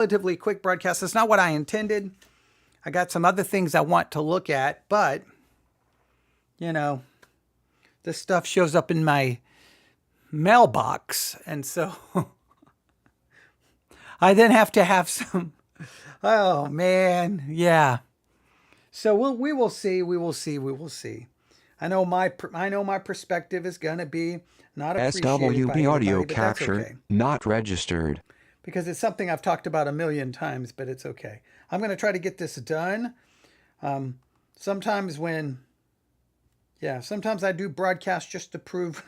Relatively quick broadcast. That's not what I intended. I got some other things I want to look at, but you know, this stuff shows up in my mailbox, and so I then have to have some. Oh man, yeah. So we will see. We will see. We will see. I know my perspective is gonna be not appreciated by SWB audio everybody, but that's capture, okay not registered. because it's something I've talked about a million times. But it's okay. I'm gonna try to get this done. Sometimes sometimes I do broadcasts just to prove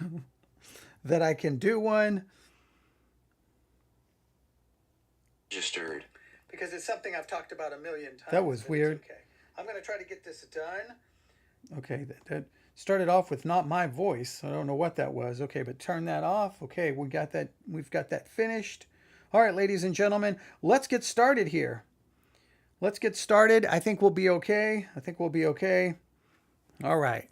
that I can do one. Registered. Because it's something I've talked about a million times. That was weird. Okay. I'm going to try to get this done. Okay, that started off with not my voice. I don't know what that was. Okay, but turn that off. Okay, we got that. We've got that finished. All right, ladies and gentlemen, let's get started here. Let's get started. I think we'll be okay. All right.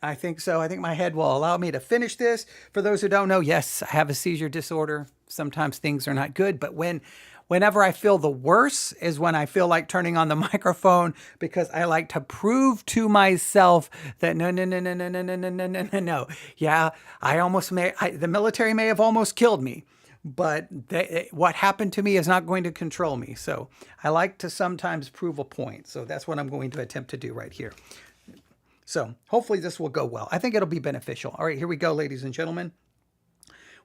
I think so. I think my head will allow me to finish this. For those who don't know, yes, I have a seizure disorder. Sometimes things are not good, but whenever I feel the worst is when I feel like turning on the microphone, because I like to prove to myself that no. Yeah, the military may have almost killed me, but what happened to me is not going to control me. So I like to sometimes prove a point. So that's what I'm going to attempt to do right here. So hopefully this will go well. I think it'll be beneficial. All right, here we go, ladies and gentlemen.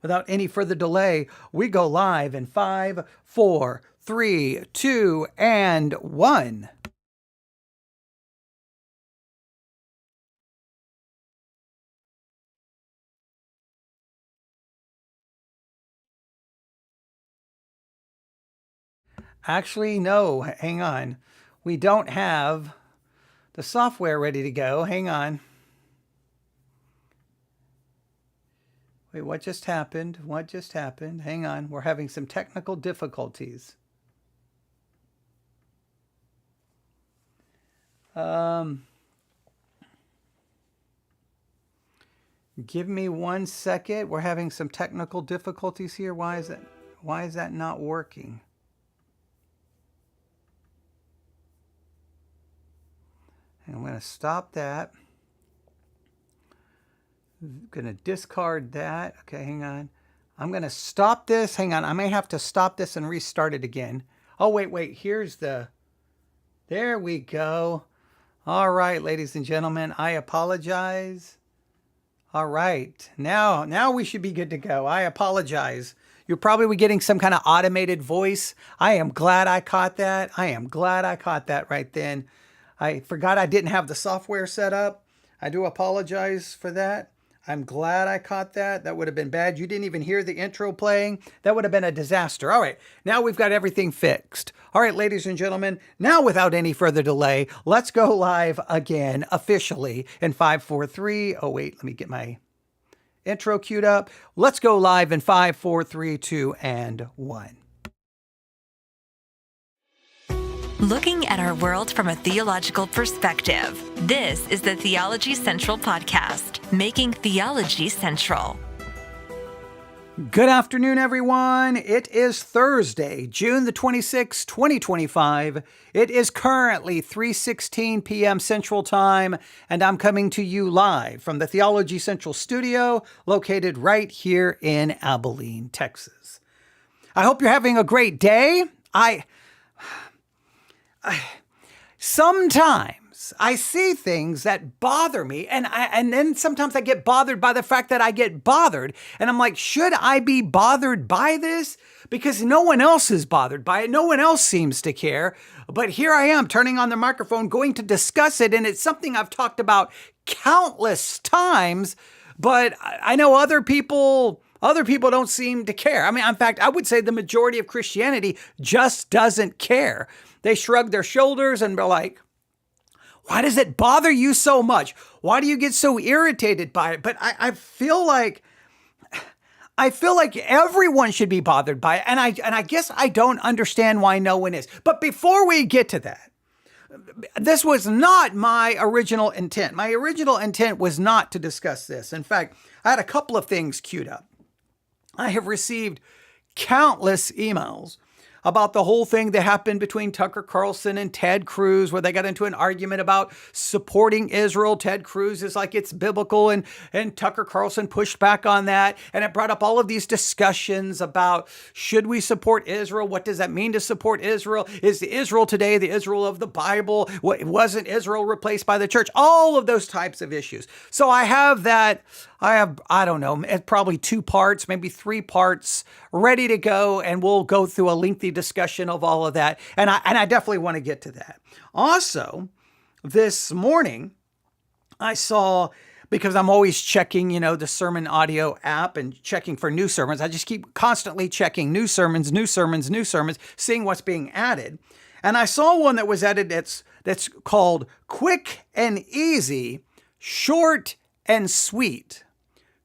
Without any further delay, we go live in 5, 4, 3, 2, and 1. Actually, no, hang on. We don't have the software ready to go. Hang on. Wait, what just happened? What just happened? Hang on. We're having some technical difficulties. Give me 1 second. We're having some technical difficulties here. Why is that not working? And I'm going to stop that. I'm going to discard that. Okay, hang on. I'm going to stop this. Hang on. I may have to stop this and restart it again. Oh, wait. There we go. All right, ladies and gentlemen, I apologize. All right. Now we should be good to go. I apologize. You're probably getting some kind of automated voice. I am glad I caught that. Right then. I forgot I didn't have the software set up. I do apologize for that. I'm glad I caught that. That would have been bad. You didn't even hear the intro playing. That would have been a disaster. All right, now we've got everything fixed. All right, ladies and gentlemen, now without any further delay, let's go live again officially in 5, 4, 3. Oh, wait, let me get my intro queued up. Let's go live in 5, 4, 3, 2, and 1. Looking at our world from a theological perspective. This is the Theology Central Podcast, making theology central. Good afternoon, everyone. It is Thursday, June the 26th, 2025. It is currently 3:16 p.m. Central Time, and I'm coming to you live from the Theology Central studio located right here in Abilene, Texas. I hope you're having a great day. Sometimes I see things that bother me, and then sometimes I get bothered by the fact that I get bothered, and I'm like, should I be bothered by this? Because no one else is bothered by it. No one else seems to care. But here I am turning on the microphone, going to discuss it, and it's something I've talked about countless times, but I know other people don't seem to care. I mean, in fact, I would say the majority of Christianity just doesn't care. They shrug their shoulders and are like, why does it bother you so much? Why do you get so irritated by it? But I feel like everyone should be bothered by it. And I guess I don't understand why no one is. But before we get to that, this was not my original intent. My original intent was not to discuss this. In fact, I had a couple of things queued up. I have received countless emails about the whole thing that happened between Tucker Carlson and Ted Cruz, where they got into an argument about supporting Israel. Ted Cruz is like, it's biblical, and Tucker Carlson pushed back on that. And it brought up all of these discussions about, should we support Israel? What does that mean to support Israel? Is Israel today the Israel of the Bible? Wasn't Israel replaced by the church? All of those types of issues. So I have, I don't know, probably 2 parts, maybe 3 parts ready to go. And we'll go through a lengthy discussion of all of that. And I definitely want to get to that. Also, this morning, I saw, because I'm always checking, the Sermon Audio app and checking for new sermons. I just keep constantly checking new sermons, seeing what's being added. And I saw one that was added that's called Quick and Easy, Short and Sweet.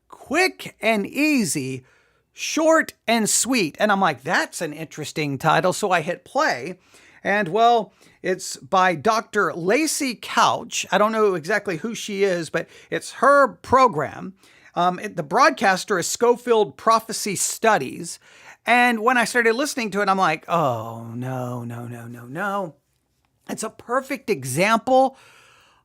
Quick and Easy, Short and Sweet. And I'm like, that's an interesting title. So I hit play, and well, it's by Dr. Lacey Couch. I don't know exactly who she is, but it's her program. The broadcaster is Scofield Prophecy Studies. And when I started listening to it, I'm like, oh, no. It's a perfect example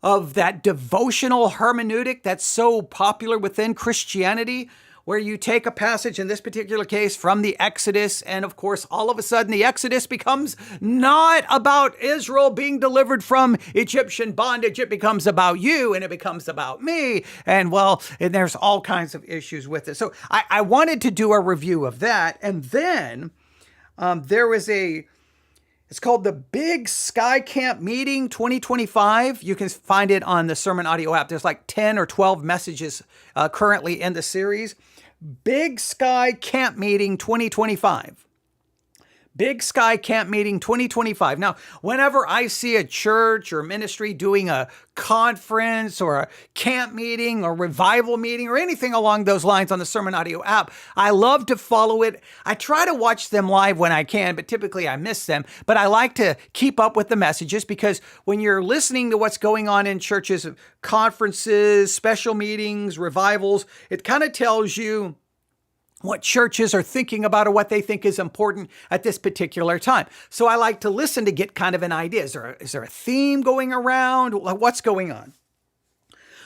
of that devotional hermeneutic that's so popular within Christianity, where you take a passage, in this particular case, from the Exodus, and of course, all of a sudden, the Exodus becomes not about Israel being delivered from Egyptian bondage. It becomes about you, and it becomes about me, and there's all kinds of issues with it. So I wanted to do a review of that, and then there was it's called the Big Sky Camp Meeting 2025. You can find it on the Sermon Audio app. There's like 10 or 12 messages currently in the series. Big Sky Camp Meeting 2025. Big Sky Camp Meeting 2025. Now, whenever I see a church or ministry doing a conference or a camp meeting or revival meeting or anything along those lines on the Sermon Audio app, I love to follow it. I try to watch them live when I can, but typically I miss them. But I like to keep up with the messages, because when you're listening to what's going on in churches, conferences, special meetings, revivals, it kind of tells you what churches are thinking about or what they think is important at this particular time. So I like to listen to get kind of an idea. Is there a theme going around? What's going on?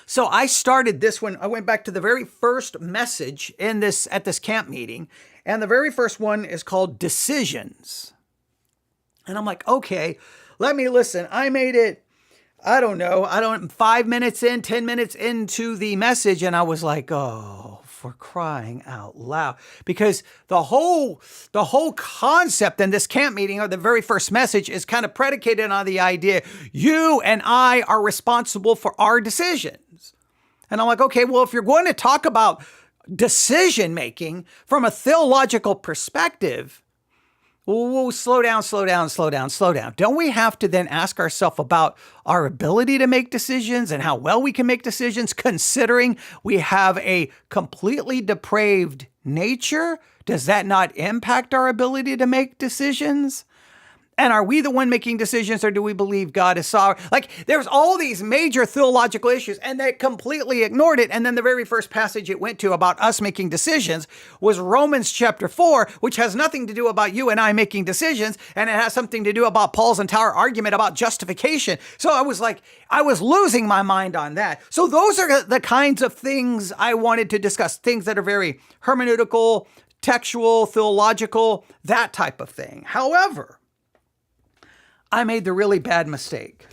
So I started this one. I went back to the very first message at this camp meeting. And the very first one is called Decisions. And I'm like, okay, let me listen. I made it, 5 minutes in, 10 minutes into the message. And I was like, oh, for crying out loud, because the whole concept in this camp meeting, or the very first message, is kind of predicated on the idea you and I are responsible for our decisions. And I'm like, okay, well, if you're going to talk about decision making from a theological perspective, whoa, slow down. Don't we have to then ask ourselves about our ability to make decisions and how well we can make decisions, considering we have a completely depraved nature? Does that not impact our ability to make decisions? And are we the one making decisions, or do we believe God is sovereign? Like, there's all these major theological issues, and they completely ignored it. And then the very first passage it went to about us making decisions was Romans chapter 4, which has nothing to do about you and I making decisions. And it has something to do about Paul's entire argument about justification. So I was losing my mind on that. So those are the kinds of things I wanted to discuss, things that are very hermeneutical, textual, theological, that type of thing. However, I made the really bad mistake.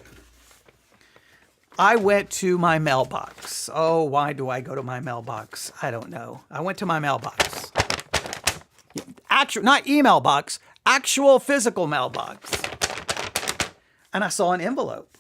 I went to my mailbox. Oh, why do I go to my mailbox? I don't know. I went to my mailbox. Not email box, actual physical mailbox. And I saw an envelope.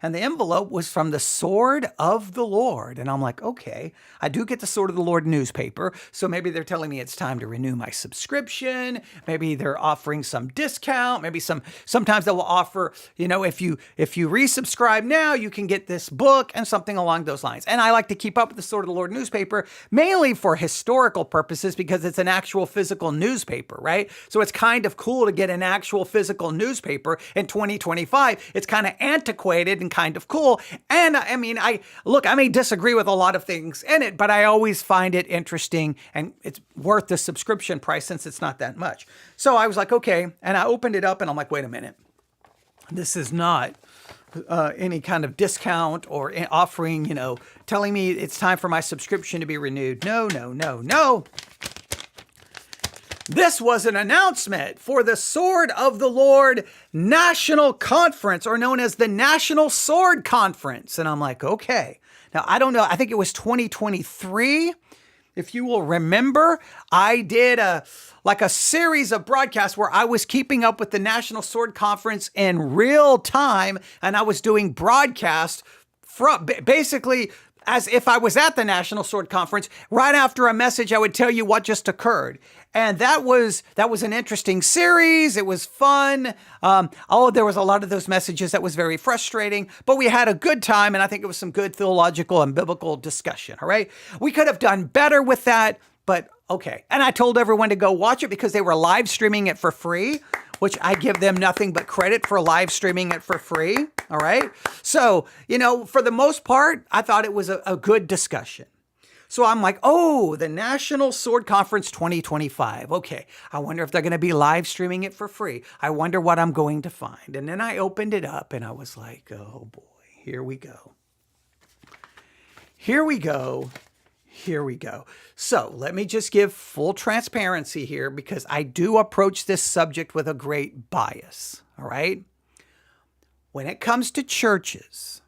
And the envelope was from the Sword of the Lord. And I'm like, okay, I do get the Sword of the Lord newspaper. So maybe they're telling me it's time to renew my subscription. Maybe they're offering some discount. Maybe sometimes they will offer, if you resubscribe now, you can get this book and something along those lines. And I like to keep up with the Sword of the Lord newspaper, mainly for historical purposes, because it's an actual physical newspaper, right? So it's kind of cool to get an actual physical newspaper in 2025. It's kind of antiquated and being kind of cool. And I mean, I may disagree with a lot of things in it, but I always find it interesting and it's worth the subscription price since it's not that much. So I was like, okay. And I opened it up and I'm like, wait a minute. This is not any kind of discount or offering, telling me it's time for my subscription to be renewed. No, no, no, no. This was an announcement for the Sword of the Lord National Conference, or known as the National Sword Conference. And I'm like, okay. Now, I don't know. I think it was 2023. If you will remember, I did a series of broadcasts where I was keeping up with the National Sword Conference in real time. And I was doing broadcasts from basically as if I was at the National Sword Conference. Right after a message, I would tell you what just occurred. And that was an interesting series. It was fun. There was a lot of those messages that was very frustrating, but we had a good time. And I think it was some good theological and biblical discussion. All right. We could have done better with that, but okay. And I told everyone to go watch it because they were live streaming it for free, which I give them nothing but credit for live streaming it for free. All right. So, for the most part, I thought it was a good discussion. So I'm like, oh, the National Sword Conference 2025. Okay, I wonder if they're going to be live streaming it for free. I wonder what I'm going to find. And then I opened it up and I was like, oh boy, here we go. Here we go. Here we go. So let me just give full transparency here because I do approach this subject with a great bias. All right. When it comes to churches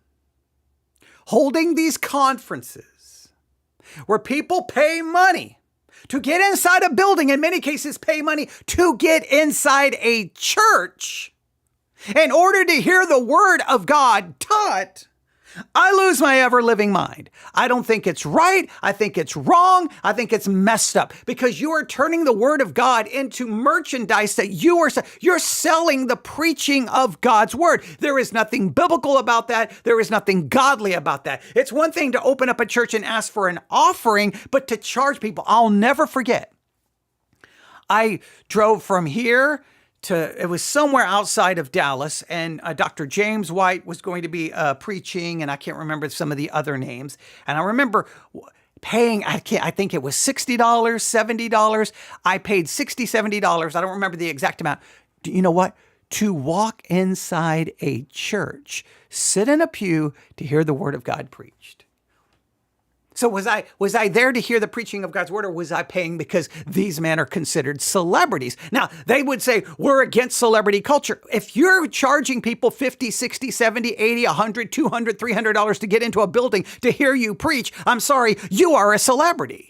holding these conferences, where people pay money to get inside a building, in many cases pay money to get inside a church in order to hear the word of God taught, I lose my ever-living mind. I don't think it's right. I think it's wrong. I think it's messed up because you are turning the word of God into merchandise that you're selling the preaching of God's word. There is nothing biblical about that. There is nothing godly about that. It's one thing to open up a church and ask for an offering, but to charge people, I'll never forget. I drove from here it was somewhere outside of Dallas, and Dr. James White was going to be preaching, and I can't remember some of the other names. And I remember paying, I think it was $60, $70. I paid $60, $70. I don't remember the exact amount. You know what? To walk inside a church, sit in a pew to hear the word of God preached. So was I there to hear the preaching of God's word, or was I paying because these men are considered celebrities? Now, they would say, we're against celebrity culture. If you're charging people $50, $60, $70, $80, $100, $200, $300 to get into a building to hear you preach, I'm sorry, you are a celebrity.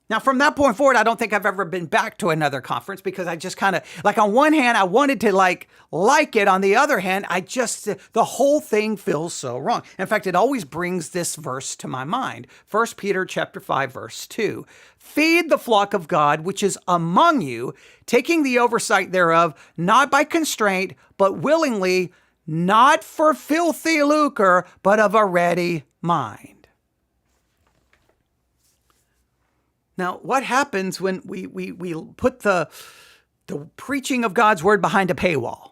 Now, from that point forward, I don't think I've ever been back to another conference because I just kind of, on one hand, I wanted to like it. On the other hand, the whole thing feels so wrong. In fact, it always brings this verse to my mind. 1 Peter chapter 5, verse 2. Feed the flock of God, which is among you, taking the oversight thereof, not by constraint, but willingly, not for filthy lucre, but of a ready mind. Now, what happens when we put the preaching of God's word behind a paywall?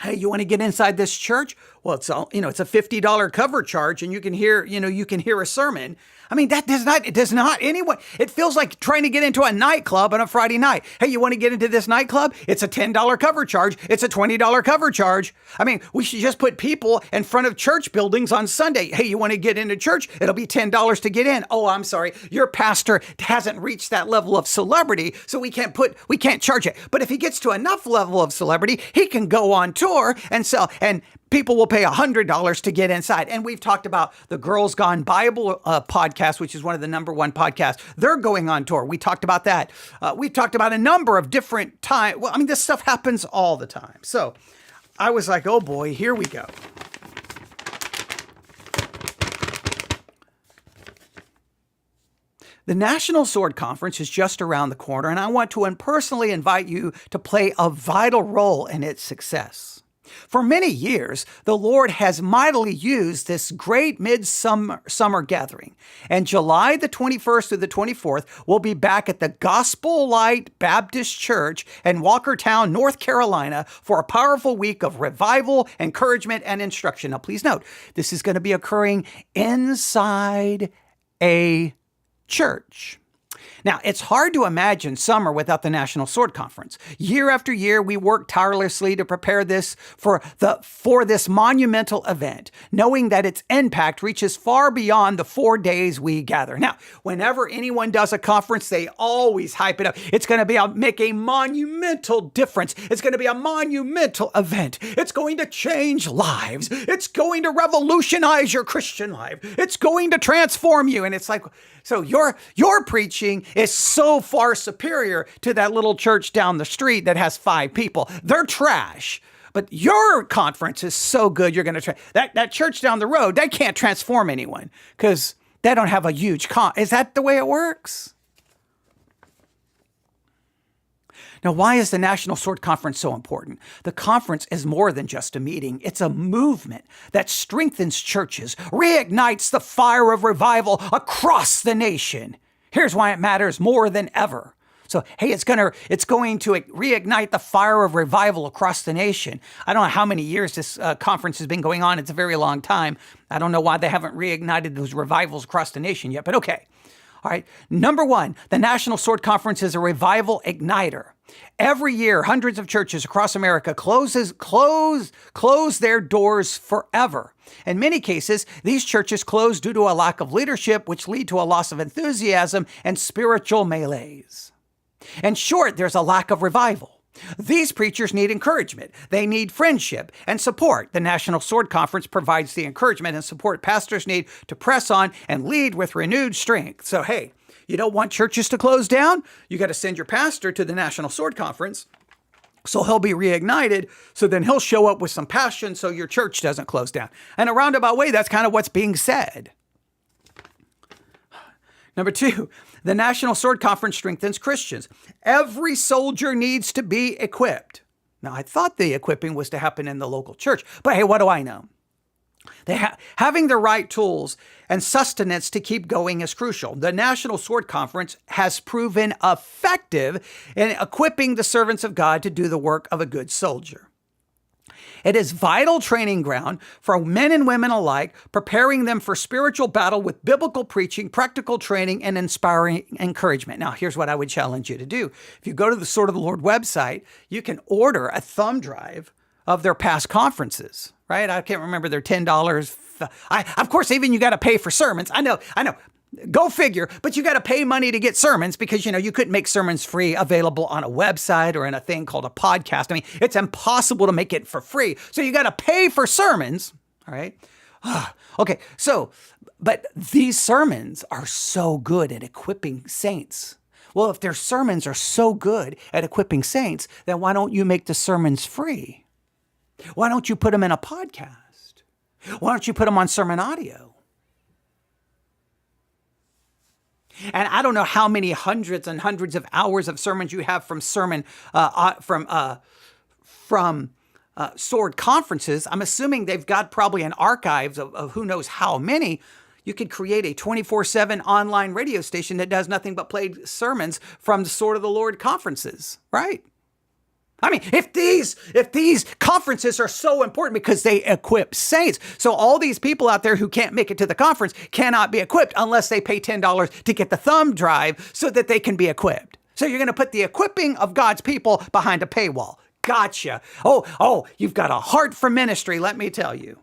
Hey, you want to get inside this church? Well, it's a $50 cover charge, and you can hear a sermon. I mean, it does not anyone. It feels like trying to get into a nightclub on a Friday night. Hey, you want to get into this nightclub? It's a $10 cover charge. It's a $20 cover charge. I mean, we should just put people in front of church buildings on Sunday. Hey, you want to get into church? It'll be $10 to get in. Oh, I'm sorry. Your pastor hasn't reached that level of celebrity, so we can't charge it. But if he gets to enough level of celebrity, he can go on tour and sell, and people will pay $100 to get inside. And we've talked about the Girls Gone Bible podcast, which is one of the number one podcasts. They're going on tour. We talked about that. We've talked about a number of different times. Well, I mean, this stuff happens all the time. So I was like, oh boy, here we go. The National Sword Conference is just around the corner, and I want to personally invite you to play a vital role in its success. For many years, the Lord has mightily used this great midsummer gathering. And July the 21st through the 24th, we'll be back at the Gospel Light Baptist Church in Walkertown, North Carolina, for a powerful week of revival, encouragement, and instruction. Now, please note, this is going to be occurring inside a church. Now, it's hard to imagine summer without the National Sword Conference. Year after year, we work tirelessly to prepare this for this monumental event, knowing that its impact reaches far beyond the 4 days we gather. Now, whenever anyone does a conference, they always hype it up. It's going to make a monumental difference. It's going to be a monumental event. It's going to change lives. It's going to revolutionize your Christian life. It's going to transform you. And it's like, so your preaching is so far superior to that little church down the street that has 5 people. They're trash. But your conference is so good, you're going to try. That church down the road, they can't transform anyone because they don't have a huge Is that the way it works? Now, why is the National Sword Conference so important? The conference is more than just a meeting. It's a movement that strengthens churches, reignites the fire of revival across the nation. Here's why it matters more than ever. So, hey, it's going to reignite the fire of revival across the nation. I don't know how many years this conference has been going on. It's a very long time. I don't know why they haven't reignited those revivals across the nation yet, but okay. All right. Number 1, the National Sword Conference is a revival igniter. Every year, hundreds of churches across America close their doors forever. In many cases, these churches close due to a lack of leadership, which lead to a loss of enthusiasm and spiritual malaise. In short, there's a lack of revival. These preachers need encouragement. They need friendship and support. The National Sword Conference provides the encouragement and support pastors need to press on and lead with renewed strength. So, hey, you don't want churches to close down? You got to send your pastor to the National Sword Conference so he'll be reignited, so then he'll show up with some passion so your church doesn't close down. In a roundabout way, that's kind of what's being said. Number 2, the National Sword Conference strengthens Christians. Every soldier needs to be equipped. Now, I thought the equipping was to happen in the local church, but hey, what do I know? Having the right tools and sustenance to keep going is crucial. The National Sword Conference has proven effective in equipping the servants of God to do the work of a good soldier. It is vital training ground for men and women alike, preparing them for spiritual battle with biblical preaching, practical training, and inspiring encouragement. Now, here's what I would challenge you to do. If you go to the Sword of the Lord website, you can order a thumb drive of their past conferences, right? I can't remember, they're $10. Of course, even you got to pay for sermons. I know. Go figure, but you got to pay money to get sermons because, you couldn't make sermons free available on a website or in a thing called a podcast. I mean, it's impossible to make it for free. So you got to pay for sermons, all right? Okay, but these sermons are so good at equipping saints. Well, if their sermons are so good at equipping saints, then why don't you make the sermons free? Why don't you put them in a podcast? Why don't you put them on sermon audio? And I don't know how many hundreds and hundreds of hours of sermons you have from sword conferences. I'm assuming they've got probably an archives of who knows how many. You could create a 24/7 online radio station that does nothing but play sermons from the Sword of the Lord conferences, right? I mean, if these conferences are so important because they equip saints, so all these people out there who can't make it to the conference cannot be equipped unless they pay $10 to get the thumb drive so that they can be equipped. So you're going to put the equipping of God's people behind a paywall. Gotcha. Oh, you've got a heart for ministry, let me tell you.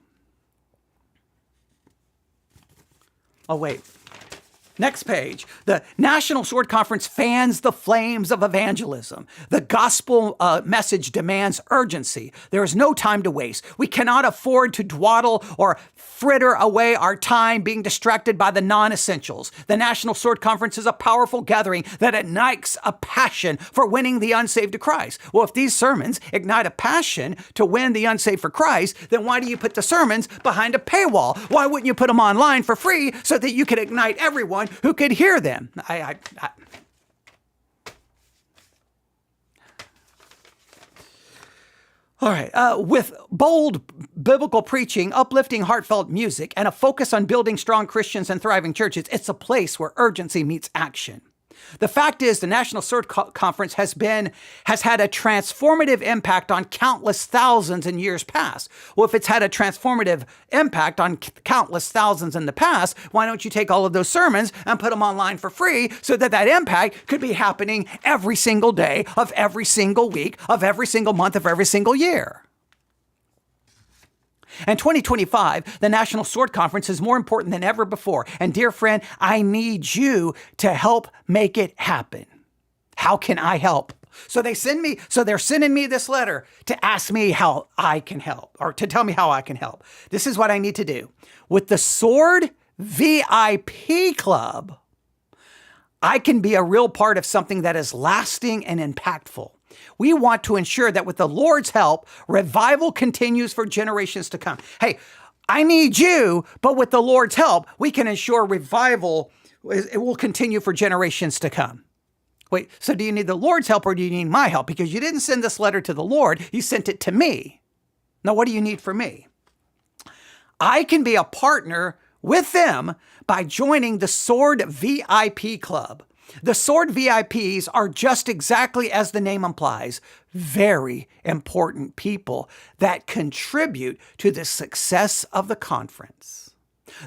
Oh, wait. Next page. The National Sword Conference fans the flames of evangelism. The gospel message demands urgency. There is no time to waste. We cannot afford to dawdle or fritter away our time being distracted by the non-essentials. The National Sword Conference is a powerful gathering that ignites a passion for winning the unsaved to Christ. Well, if these sermons ignite a passion to win the unsaved for Christ, then why do you put the sermons behind a paywall? Why wouldn't you put them online for free so that you could ignite everyone who could hear them? All right. With bold biblical preaching, uplifting, heartfelt music, and a focus on building strong Christians and thriving churches, it's a place where urgency meets action. The fact is, the National Sword Conference has had a transformative impact on countless thousands in years past. Well, if it's had a transformative impact on countless thousands in the past, why don't you take all of those sermons and put them online for free so that that impact could be happening every single day of every single week of every single month of every single year? In 2025, the National Sword Conference is more important than ever before. And dear friend, I need you to help make it happen. How can I help? So they're sending me this letter to ask me how I can help, or to tell me how I can help. This is what I need to do. With the Sword VIP Club, I can be a real part of something that is lasting and impactful. We want to ensure that with the Lord's help, revival continues for generations to come. Hey, I need you, but with the Lord's help, we can ensure revival, it will continue for generations to come. Wait, so do you need the Lord's help or do you need my help? Because you didn't send this letter to the Lord, you sent it to me. Now, what do you need from me? I can be a partner with them by joining the Sword VIP Club. The Sword VIPs are just exactly as the name implies, very important people that contribute to the success of the conference.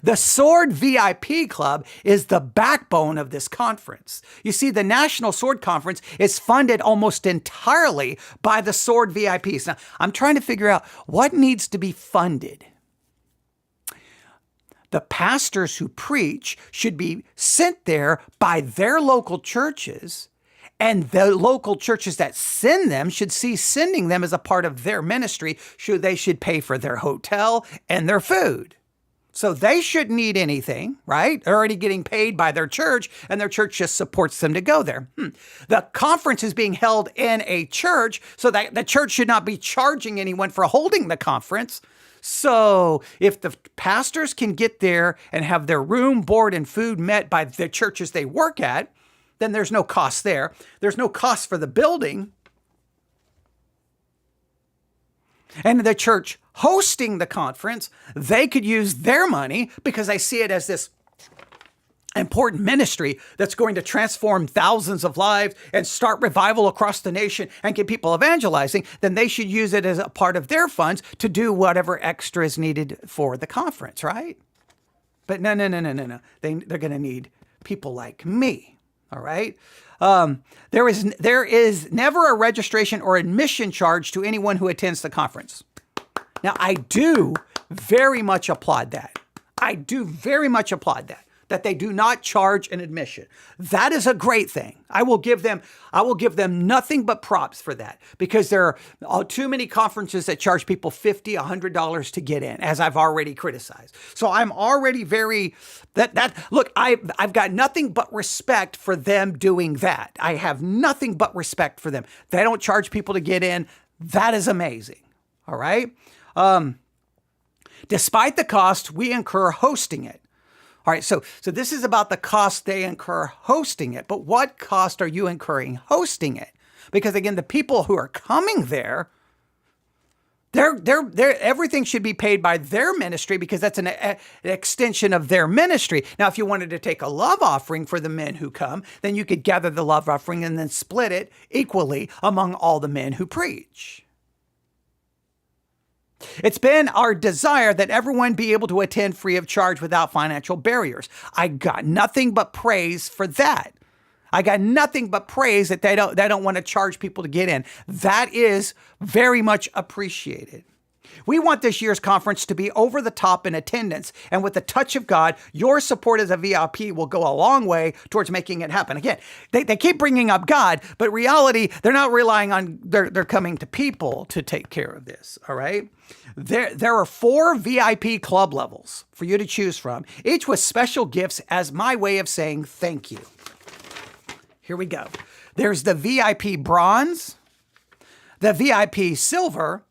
The Sword VIP Club is the backbone of this conference. You see, the National Sword Conference is funded almost entirely by the Sword VIPs. Now, I'm trying to figure out what needs to be funded. The pastors who preach should be sent there by their local churches, and the local churches that send them should see sending them as a part of their ministry. They should pay for their hotel and their food. So they shouldn't need anything, right? They're already getting paid by their church, and their church just supports them to go there. The conference is being held in a church, so that the church should not be charging anyone for holding the conference. So if the pastors can get there and have their room, board, and food met by the churches they work at, then there's no cost there. There's no cost for the building. And the church hosting the conference, they could use their money because they see it as this important ministry that's going to transform thousands of lives and start revival across the nation and get people evangelizing. Then they should use it as a part of their funds to do whatever extra is needed for the conference, right? But no. They're going to need people like me, all right? There is never a registration or admission charge to anyone who attends the conference. Now, I do very much applaud that. That they do not charge an admission. That is a great thing. I will give them nothing but props for that, because there are too many conferences that charge people $50, $100 to get in, as I've already criticized. So I'm already look, I've got nothing but respect for them doing that. I have nothing but respect for them. They don't charge people to get in. That is amazing. All right. Despite the cost we incur hosting it. All right, so this is about the cost they incur hosting it, but what cost are you incurring hosting it? Because again, the people who are coming there, everything should be paid by their ministry, because that's an extension of their ministry. Now, if you wanted to take a love offering for the men who come, then you could gather the love offering and then split it equally among all the men who preach. It's been our desire that everyone be able to attend free of charge without financial barriers. I got nothing but praise for that. I got nothing but praise that they don't want to charge people to get in. That is very much appreciated. We want this year's conference to be over the top in attendance, and with the touch of God, your support as a VIP will go a long way towards making it happen. Again, they keep bringing up God, but reality, they're not relying on, they're coming to people to take care of this, all right? There are 4 VIP club levels for you to choose from, each with special gifts as my way of saying thank you. Here we go. There's the VIP bronze, the VIP silver,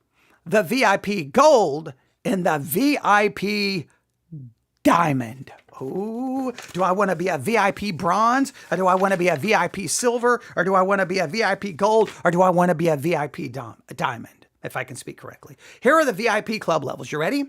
the VIP gold, and the VIP diamond. Ooh, do I want to be a VIP bronze? Or do I want to be a VIP silver? Or do I want to be a VIP gold? Or do I want to be a VIP diamond? if I can speak correctly. Here are the VIP club levels. You ready?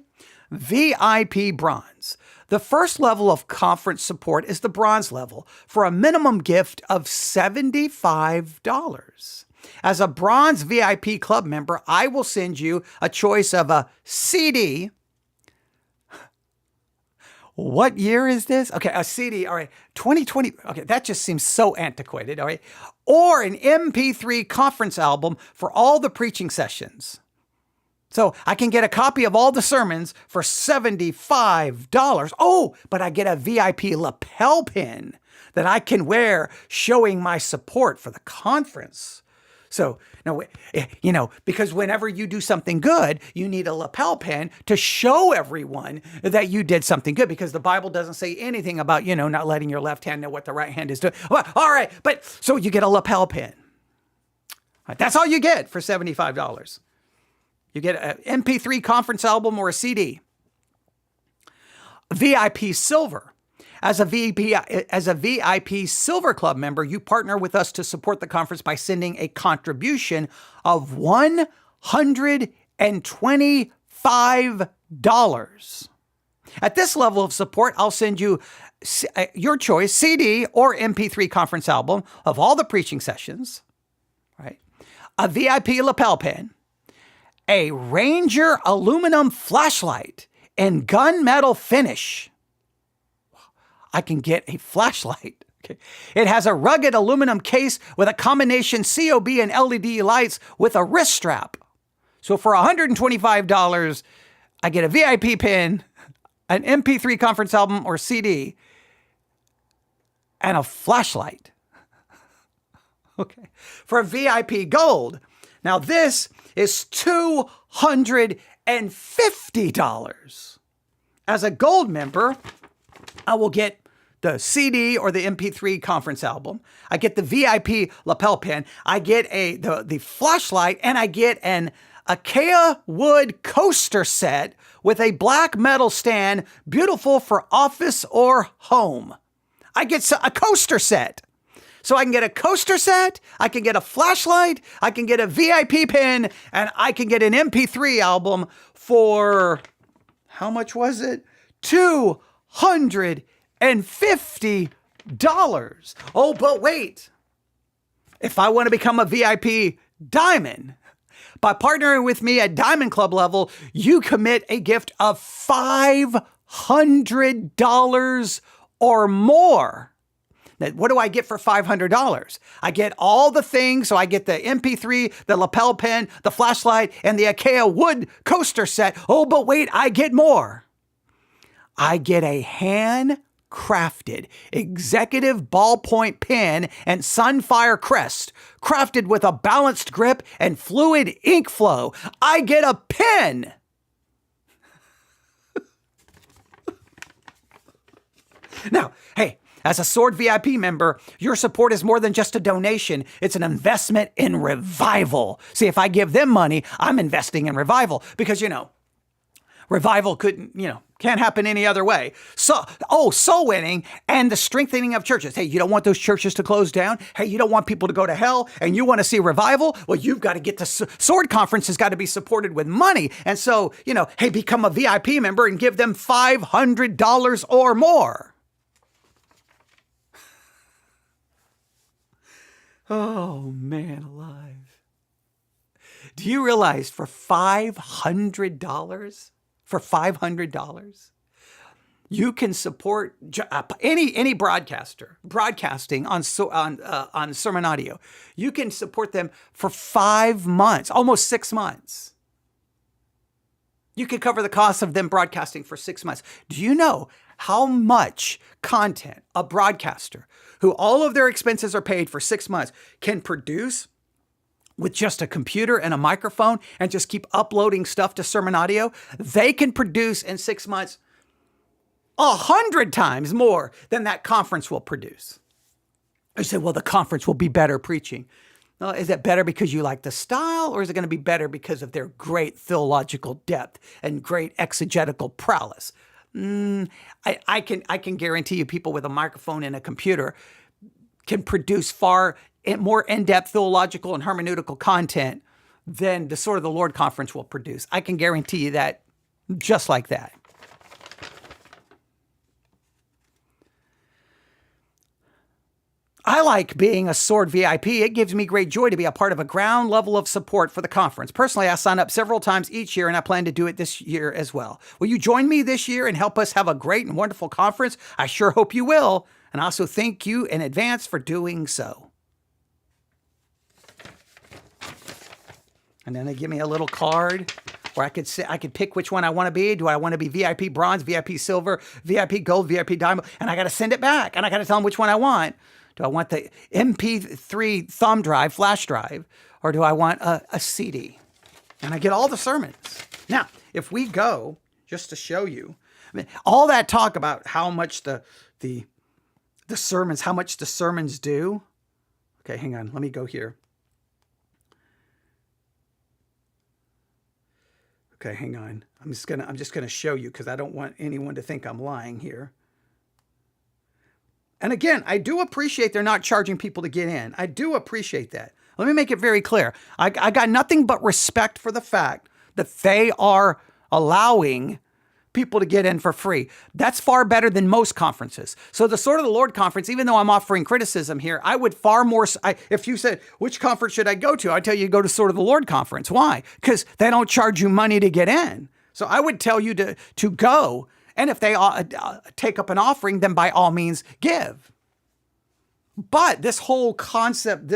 VIP bronze. The first level of conference support is the bronze level for a minimum gift of $75. As a bronze VIP club member, I will send you a choice of a CD. What year is this? Okay, a CD, all right, 2020. Okay, that just seems so antiquated, all right. Or an MP3 conference album for all the preaching sessions. So I can get a copy of all the sermons for $75. Oh, but I get a VIP lapel pin that I can wear showing my support for the conference. So, no, because whenever you do something good, you need a lapel pin to show everyone that you did something good, because the Bible doesn't say anything about, not letting your left hand know what the right hand is doing. Well, all right, but so you get a lapel pin. Right, that's all you get for $75. You get an MP3 conference album or a CD. VIP Silver. As a VIP Silver Club member, you partner with us to support the conference by sending a contribution of $125. At this level of support, I'll send you your choice, CD or MP3 conference album of all the preaching sessions, right? A VIP lapel pin, a Ranger aluminum flashlight in gunmetal finish. I can get a flashlight. Okay. It has a rugged aluminum case with a combination COB and LED lights with a wrist strap. So for $125, I get a VIP pin, an MP3 conference album or CD, and a flashlight. Okay. For VIP Gold, now this is $250. As a gold member, I will get the CD or the MP3 conference album. I get the VIP lapel pin. I get the flashlight, and I get an Acacia wood coaster set with a black metal stand, beautiful for office or home. I get a coaster set. So I can get a coaster set, I can get a flashlight, I can get a VIP pin, and I can get an MP3 album for, how much was it? $250. Oh, but wait. If I want to become a VIP Diamond, by partnering with me at Diamond Club level, you commit a gift of $500 or more. Now, what do I get for $500? I get all the things. So I get the MP3, the lapel pin, the flashlight, and the Acacia wood coaster set. Oh, but wait, I get more. I get a handcrafted executive ballpoint pen and Sunfire crest, crafted with a balanced grip and fluid ink flow. I get a pen. Now, hey, as a Sword VIP member, your support is more than just a donation. It's an investment in revival. See, if I give them money, I'm investing in revival because, revival can't happen any other way. So, soul winning and the strengthening of churches. Hey, you don't want those churches to close down? Hey, you don't want people to go to hell and you want to see revival? Well, you've got to get the Sword Conference has got to be supported with money. And so, hey, become a VIP member and give them $500 or more. Oh, man alive. Do you realize for $500, you can support any broadcaster broadcasting on Sermon Audio. You can support them for 5 months, almost 6 months. You could cover the cost of them broadcasting for 6 months. Do you know how much content a broadcaster who all of their expenses are paid for 6 months can produce with just a computer and a microphone and just keep uploading stuff to Sermon Audio? They can produce in 6 months 100 times more than that conference will produce. You say, well, the conference will be better preaching. No, is it better because you like the style, or is it going to be better because of their great theological depth and great exegetical prowess? I can guarantee you people with a microphone and a computer can produce far more in-depth theological and hermeneutical content than the Sword of the Lord conference will produce. I can guarantee you that just like that. I like being a Sword VIP. It gives me great joy to be a part of a ground level of support for the conference. Personally, I sign up several times each year, and I plan to do it this year as well. Will you join me this year and help us have a great and wonderful conference? I sure hope you will. And I also thank you in advance for doing so. And then they give me a little card where I could pick which one I want to be. Do I want to be VIP bronze, VIP silver, VIP gold, VIP diamond? And I got to send it back, and I got to tell them which one I want. Do I want the MP3 thumb drive, flash drive, or do I want a CD? And I get all the sermons. Now, if we go, just to show you, I mean, all that talk about how much the sermons do. Okay, hang on. Let me go here. Okay, hang on. I'm just gonna show you because I don't want anyone to think I'm lying here. And again, I do appreciate they're not charging people to get in. I do appreciate that. Let me make it very clear. I got nothing but respect for the fact that they are allowing people to get in for free. That's far better than most conferences. So the Sword of the Lord conference, even though I'm offering criticism here, I would far more, if you said, which conference should I go to? I'd tell you to go to Sword of the Lord conference. Why? Because they don't charge you money to get in. So I would tell you to go. And if they take up an offering, then by all means give. But this whole concept,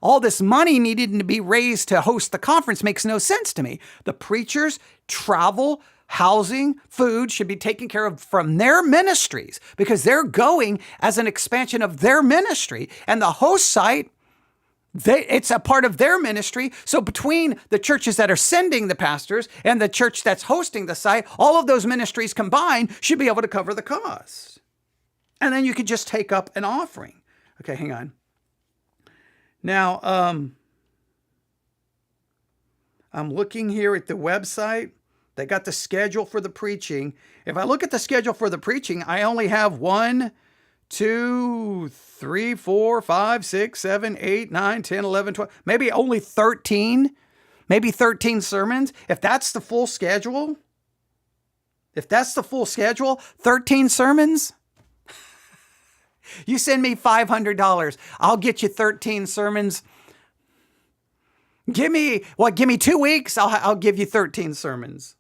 all this money needed to be raised to host the conference makes no sense to me. The preachers, travel, housing, food should be taken care of from their ministries because they're going as an expansion of their ministry. And the host site, it's a part of their ministry. So between the churches that are sending the pastors and the church that's hosting the site, all of those ministries combined should be able to cover the cost. And then you could just take up an offering. Okay, hang on. Now, I'm looking here at the website. They got the schedule for the preaching. If I look at the schedule for the preaching, I only have 1, 2, 3, 4, 5, 6, 7, 8, 9, 10, 11, 12, maybe only 13, maybe 13 sermons. If that's the full schedule, 13 sermons, you send me $500. I'll get you 13 sermons. Give me 2 weeks. I'll give you 13 sermons.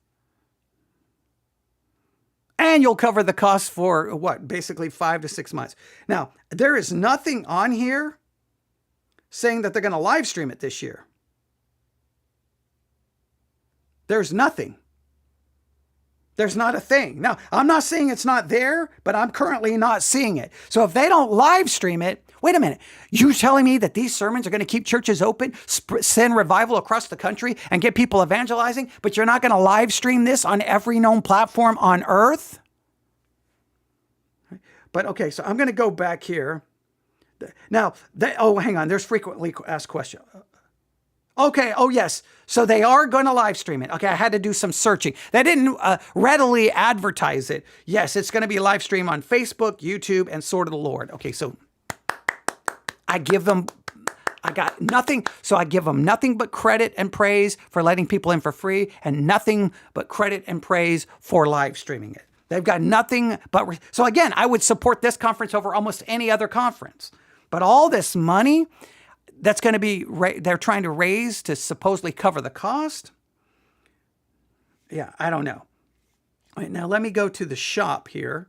And you'll cover the cost for basically 5 to 6 months. Now, there is nothing on here saying that they're going to live stream it this year. There's nothing. There's not a thing. Now, I'm not saying it's not there, but I'm currently not seeing it. So if they don't live stream it, wait a minute. You telling me that these sermons are going to keep churches open, send revival across the country, and get people evangelizing, but you're not going to live stream this on every known platform on earth? But okay, so I'm going to go back here. Now, hang on. There's frequently asked questions. Okay. Oh, yes. So they are going to live stream it. Okay. I had to do some searching. They didn't readily advertise it. Yes, it's going to be live stream on Facebook, YouTube, and Sword of the Lord. Okay. So I give them nothing but credit and praise for letting people in for free and nothing but credit and praise for live streaming it. They've got nothing but, so again, I would support this conference over almost any other conference. But all this money that's going to be, they're trying to raise to supposedly cover the cost. Yeah, I don't know. All right, now let me go to the shop here.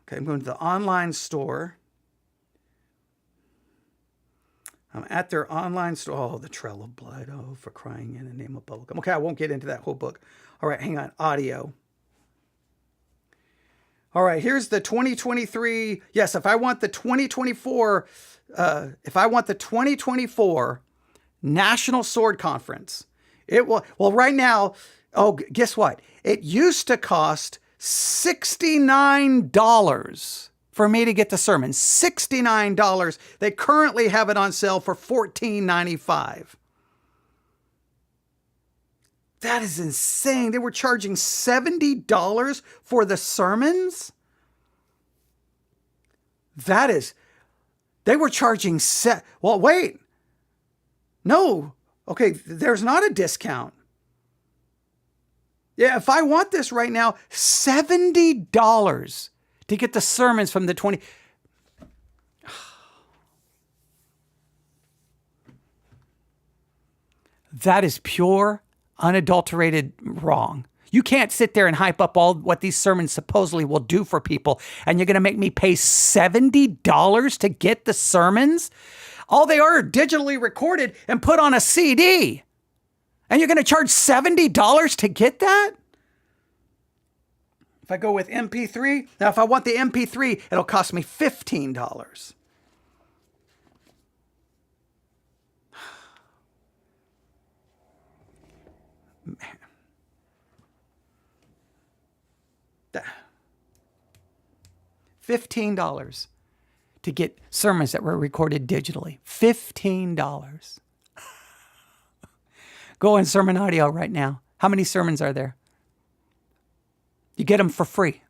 Okay, I'm going to the online store. I'm at their online store. Oh, the Trail of Blood. Oh, for crying in the name of bubblegum. Okay, I won't get into that whole book. All right, hang on. Audio. All right, here's the 2023. Yes, if I want the 2024, National Sword Conference, it will. Well, right now, guess what? It used to cost $69 for me to get the sermon. $69. They currently have it on sale for $14.95. That is insane. They were charging $70 for the sermons? They were charging, well, wait. No. Okay, there's not a discount. Yeah, if I want this right now, $70 to get the sermons from the 20. That is pure, unadulterated wrong. You can't sit there and hype up all what these sermons supposedly will do for people, and you're going to make me pay $70 to get the sermons? All they are digitally recorded and put on a CD. And you're going to charge $70 to get that? If I go with MP3, now if I want the MP3, it'll cost me $15. Man. $15 to get sermons that were recorded digitally. $15. Go on Sermon Audio right now. How many sermons are there? You get them for free.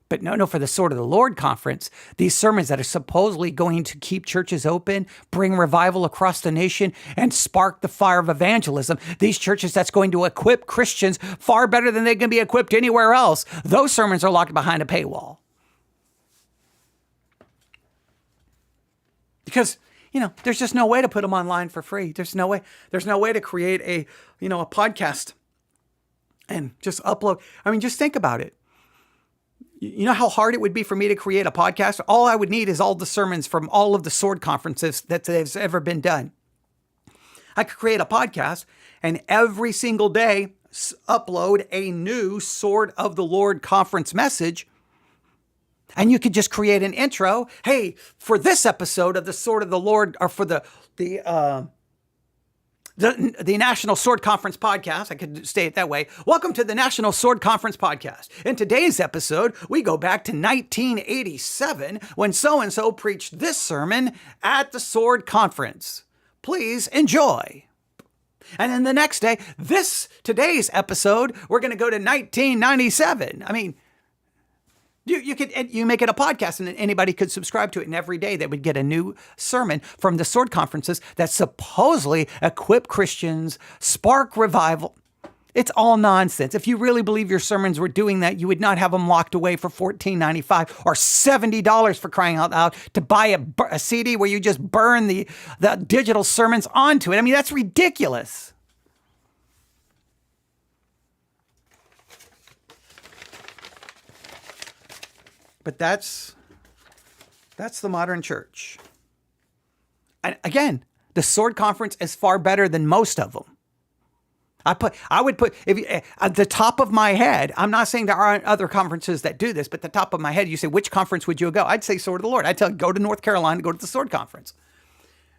But no, for the Sword of the Lord conference, these sermons that are supposedly going to keep churches open, bring revival across the nation, and spark the fire of evangelism, these churches that's going to equip Christians far better than they can be equipped anywhere else, those sermons are locked behind a paywall. Because, there's just no way to put them online for free. There's no way to create a podcast and just upload. I mean, just think about it. You know how hard it would be for me to create a podcast? All I would need is all the sermons from all of the sword conferences that has ever been done. I could create a podcast and every single day upload a new Sword of the Lord conference message. And you could just create an intro. Hey, for this episode of the Sword of the Lord, or for the National Sword Conference podcast, I could say it that way. Welcome to the National Sword Conference podcast. In today's episode, we go back to 1987 when so-and-so preached this sermon at the Sword Conference. Please enjoy. And then the next day, today's episode, we're going to go to 1997. I mean, you make it a podcast and anybody could subscribe to it, and every day they would get a new sermon from the sword conferences that supposedly equip Christians, spark revival. It's all nonsense. If you really believe your sermons were doing that, you would not have them locked away for $14.95 or $70 for crying out loud to buy a CD where you just burn the digital sermons onto it. I mean, that's ridiculous. But that's the modern church. And again, the Sword Conference is far better than most of them. I would put at the top of my head. I'm not saying there aren't other conferences that do this, but the top of my head, you say, which conference would you go? I'd say Sword of the Lord. I'd tell you, go to North Carolina, go to the Sword Conference.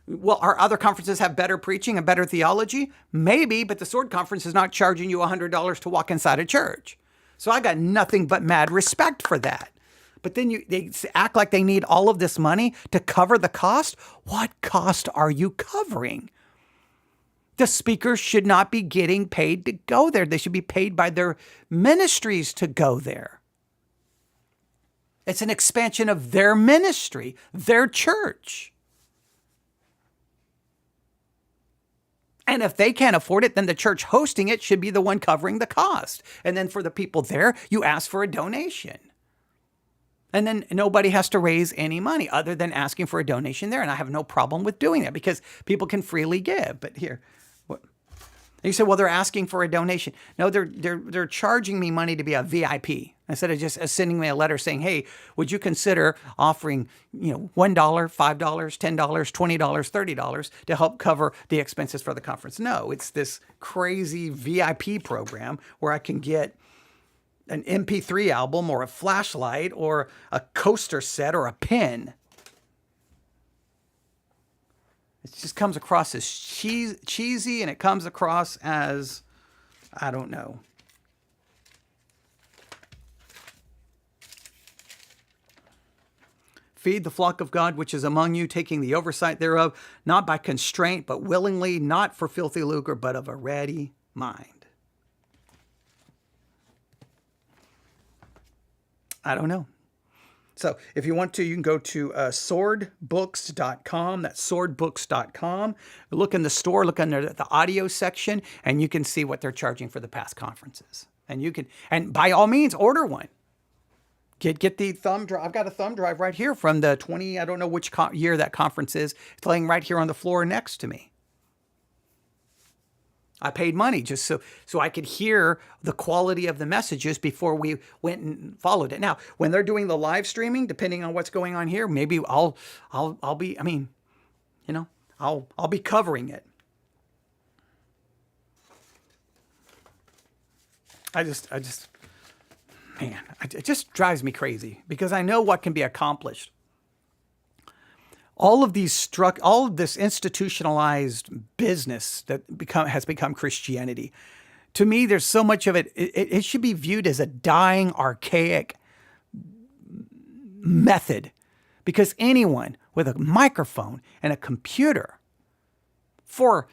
Well, our other conferences have better preaching and better theology? Maybe, but the Sword Conference is not charging you $100 to walk inside a church. So I got nothing but mad respect for that. But then they act like they need all of this money to cover the cost. What cost are you covering? The speakers should not be getting paid to go there. They should be paid by their ministries to go there. It's an expansion of their ministry, their church. And if they can't afford it, then the church hosting it should be the one covering the cost. And then for the people there, you ask for a donation. And then nobody has to raise any money other than asking for a donation there. And I have no problem with doing that because people can freely give. But here, what? You say, well, they're asking for a donation. No, they're charging me money to be a VIP instead of just sending me a letter saying, hey, would you consider offering, $1, $5, $10, $20, $30 to help cover the expenses for the conference? No, it's this crazy VIP program where I can get an MP3 album or a flashlight or a coaster set or a pen. It just comes across as cheesy, and it comes across as, I don't know. Feed the flock of God which is among you, taking the oversight thereof, not by constraint, but willingly, not for filthy lucre, but of a ready mind. I don't know. So if you want to, you can go to swordbooks.com. That's swordbooks.com. Look in the store, look under the audio section, and you can see what they're charging for the past conferences. And by all means, order one. Get the thumb drive. I've got a thumb drive right here from the 20, I don't know which year that conference is. It's laying right here on the floor next to me. I paid money just so I could hear the quality of the messages before we went and followed it. Now, when they're doing the live streaming, depending on what's going on here, maybe I'll be, I mean, you know, I'll be covering it. It just drives me crazy because I know what can be accomplished. All of this institutionalized business that has become Christianity. To me, there's so much of it. It should be viewed as a dying, archaic method, because anyone with a microphone and a computer for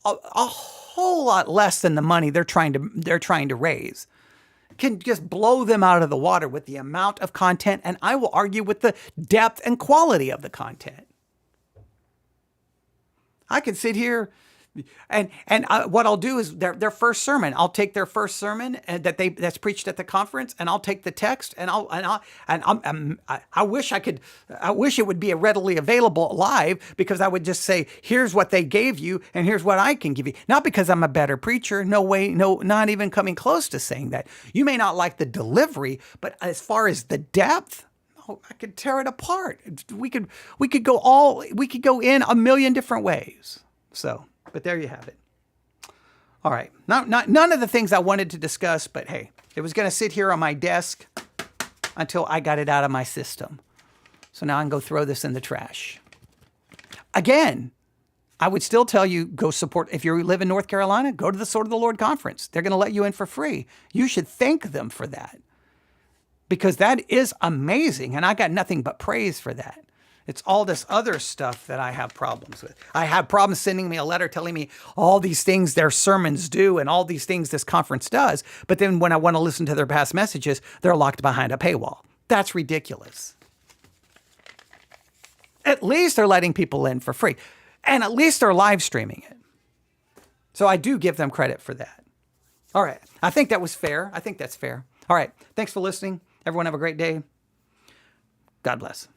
a whole lot less than the money they're trying to raise can just blow them out of the water with the amount of content, and I will argue with the depth and quality of the content. I can sit here and what I'll do is their first sermon. I'll take their first sermon that's preached at the conference, and I'll take the text, and I wish it would be readily available live, because I would just say, here's what they gave you, and here's what I can give you. Not because I'm a better preacher. No way. No, not even coming close to saying that. You may not like the delivery, but as far as the depth, I could tear it apart. We could go in a million different ways. So. But there you have it. All right. None of the things I wanted to discuss, but hey, it was going to sit here on my desk until I got it out of my system. So now I can go throw this in the trash. Again, I would still tell you, go support. If you live in North Carolina, go to the Sword of the Lord conference. They're going to let you in for free. You should thank them for that, because that is amazing. And I got nothing but praise for that. It's all this other stuff that I have problems with. I have problems sending me a letter telling me all these things their sermons do and all these things this conference does. But then when I want to listen to their past messages, they're locked behind a paywall. That's ridiculous. At least they're letting people in for free. And at least they're live streaming it. So I do give them credit for that. All right. I think that was fair. I think that's fair. All right. Thanks for listening. Everyone have a great day. God bless.